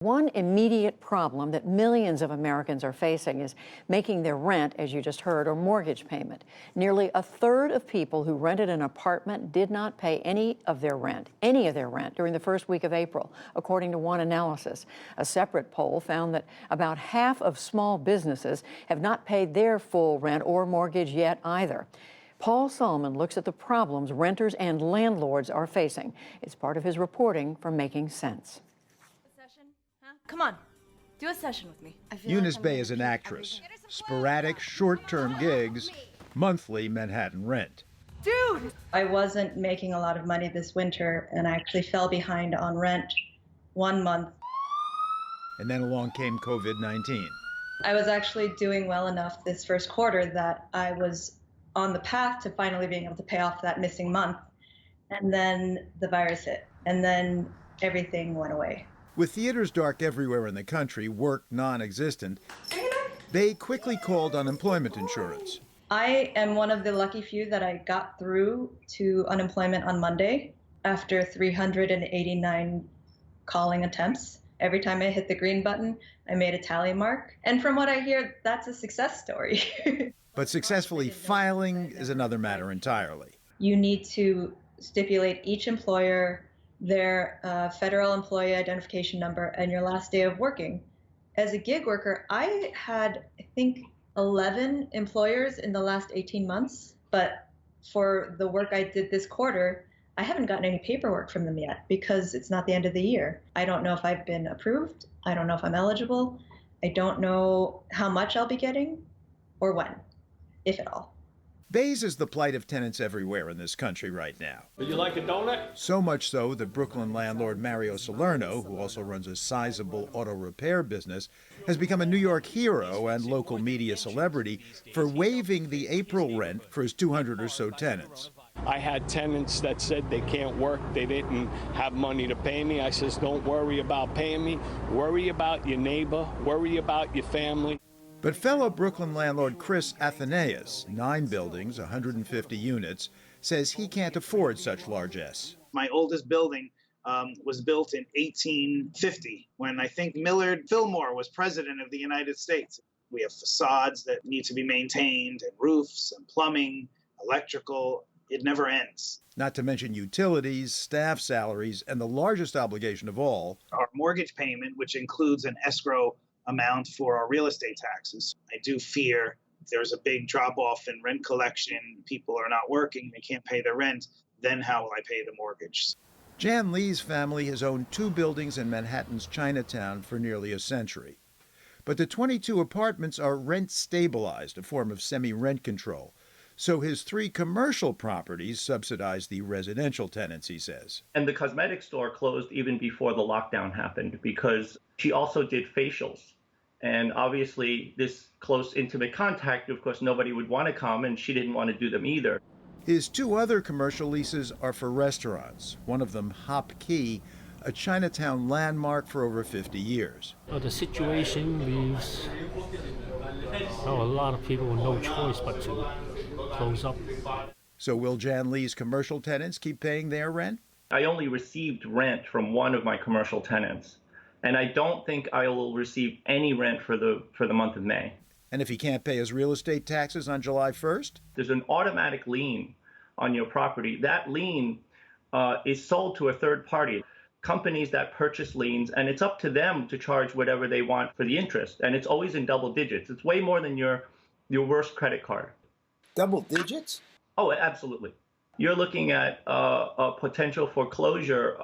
One immediate problem that millions of Americans are facing is making their rent, as you just heard, or mortgage payment. Nearly a third of people who rented an apartment did not pay any of their rent during the first week of April, according to one analysis. A separate poll found that about half of small businesses have not paid their full rent or mortgage yet either. Paul Solman looks at the problems renters and landlords are facing. It's part of his reporting from Making Sense. Come on, do a session with me. Eunice Bay is an actress. Sporadic, short-term gigs, monthly Manhattan rent. Dude! I wasn't making a lot of money this winter, and I actually fell behind on rent 1 month. And then along came COVID-19. I was actually doing well enough this first quarter that I was on the path to finally being able to pay off that missing month. And then the virus hit, and then everything went away. With theaters dark everywhere in the country, work non-existent, they quickly called unemployment insurance. I am one of the lucky few that I got through to unemployment on Monday after 389 calling attempts. Every time I hit the green button, I made a tally mark. And from what I hear, that's a success story. But successfully filing is another matter entirely. You need to stipulate each employer, their federal employee identification number, and your last day of working. As a gig worker, I had, I think, 11 employers in the last 18 months. But for the work I did this quarter, I haven't gotten any paperwork from them yet because it's not the end of the year. I don't know if I've been approved. I don't know if I'm eligible. I don't know how much I'll be getting or when, if at all. Bays is the plight of tenants everywhere in this country right now. Would you like a donut? So much so that Brooklyn landlord Mario Salerno, who also runs a sizable auto repair business, has become a New York hero and local media celebrity for waiving the April rent for his 200 or so tenants. I had tenants that said they can't work, they didn't have money to pay me. I says, don't worry about paying me. Worry about your neighbor, worry about your family. But fellow Brooklyn landlord Chris Athenaeus, 9 buildings, 150 units, says he can't afford such largesse. My oldest building was built in 1850 when I think Millard Fillmore was president of the United States. We have facades that need to be maintained and roofs and plumbing, electrical. It never ends. Not to mention utilities, staff salaries, and the largest obligation of all, our mortgage payment, which includes an escrow amount for our real estate taxes. I do fear if there's a big drop-off in rent collection, people are not working, they can't pay their rent, then how will I pay the mortgage? Jan Lee's family has owned 2 buildings in Manhattan's Chinatown for nearly a century. But the 22 apartments are rent-stabilized, a form of semi-rent control. So his 3 commercial properties subsidize the residential tenants, he says. And the cosmetic store closed even before the lockdown happened because she also did facials. And obviously, this close, intimate contact, of course, nobody would want to come, and she didn't want to do them either. His 2 other commercial leases are for restaurants, one of them Hop Key, a Chinatown landmark for over 50 years. The situation leaves a lot of people with no choice but to close up. So will Jan Lee's commercial tenants keep paying their rent? I only received rent from one of my commercial tenants, and I don't think I will receive any rent for the month of May. And if he can't pay his real estate taxes on July 1st? There's an automatic lien on your property. That lien is sold to a third party, companies that purchase liens, and it's up to them to charge whatever they want for the interest. And it's always in double digits. It's way more than your worst credit card. Double digits? Oh, absolutely. You're looking at a potential foreclosure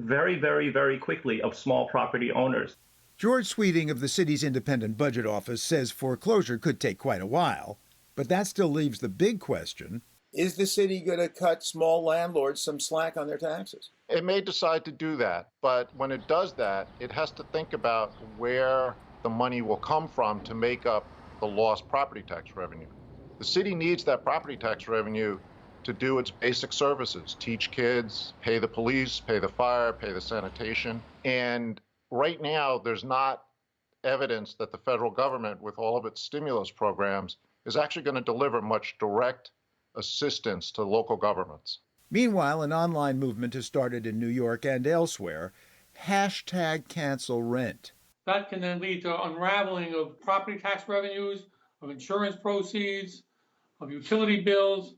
very, very, very quickly of small property owners. George Sweeting of the city's independent budget office says foreclosure could take quite a while, but that still leaves the big question. Is the city going to cut small landlords some slack on their taxes? It may decide to do that, but when it does that, it has to think about where the money will come from to make up the lost property tax revenue. The city needs that property tax revenue to do its basic services, teach kids, pay the police, pay the fire, pay the sanitation. And right now, there's not evidence that the federal government, with all of its stimulus programs, is actually going to deliver much direct assistance to local governments. Meanwhile, an online movement has started in New York and elsewhere, #CancelRent. That can then lead to unraveling of property tax revenues, of insurance proceeds, of utility bills.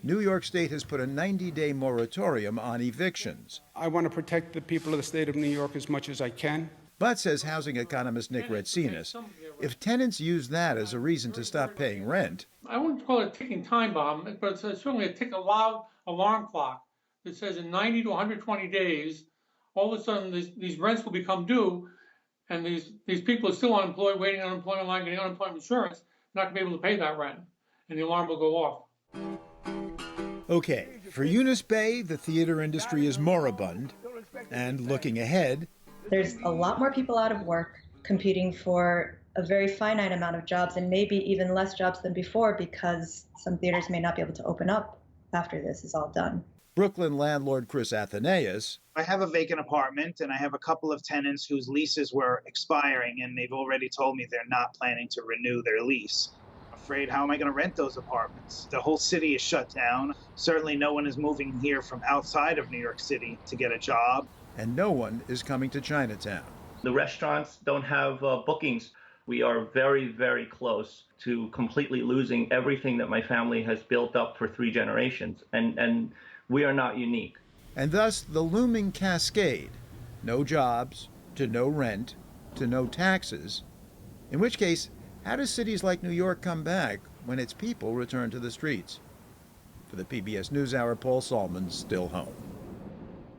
New York State has put a 90-day moratorium on evictions. I want to protect the people of the state of New York as much as I can. But, says housing economist Nick Retsinas, if tenants use that as a reason to stop paying rent, I wouldn't call it a ticking time bomb, but it's certainly a loud alarm clock that says in 90 to 120 days, all of a sudden these rents will become due, and these people are still unemployed, waiting on unemployment line, getting unemployment insurance, not going to be able to pay that rent, and the alarm will go off. Okay, for Eunice Bay, the theater industry is moribund, and looking ahead, there's a lot more people out of work competing for a very finite amount of jobs, and maybe even less jobs than before, because some theaters may not be able to open up after this is all done. Brooklyn landlord Chris Athanaeus. I have a vacant apartment, and I have a couple of tenants whose leases were expiring, and they've already told me they're not planning to renew their lease. I'm afraid, how am I going to rent those apartments? The whole city is shut down. Certainly no one is moving here from outside of New York City to get a job. And no one is coming to Chinatown. The restaurants don't have bookings. We are very, very close to completely losing everything that my family has built up for 3 generations. And we are not unique. And thus the looming cascade, no jobs, to no rent, to no taxes. In which case, how do cities like New York come back when its people return to the streets? For the PBS NewsHour, Paul Salman, still home.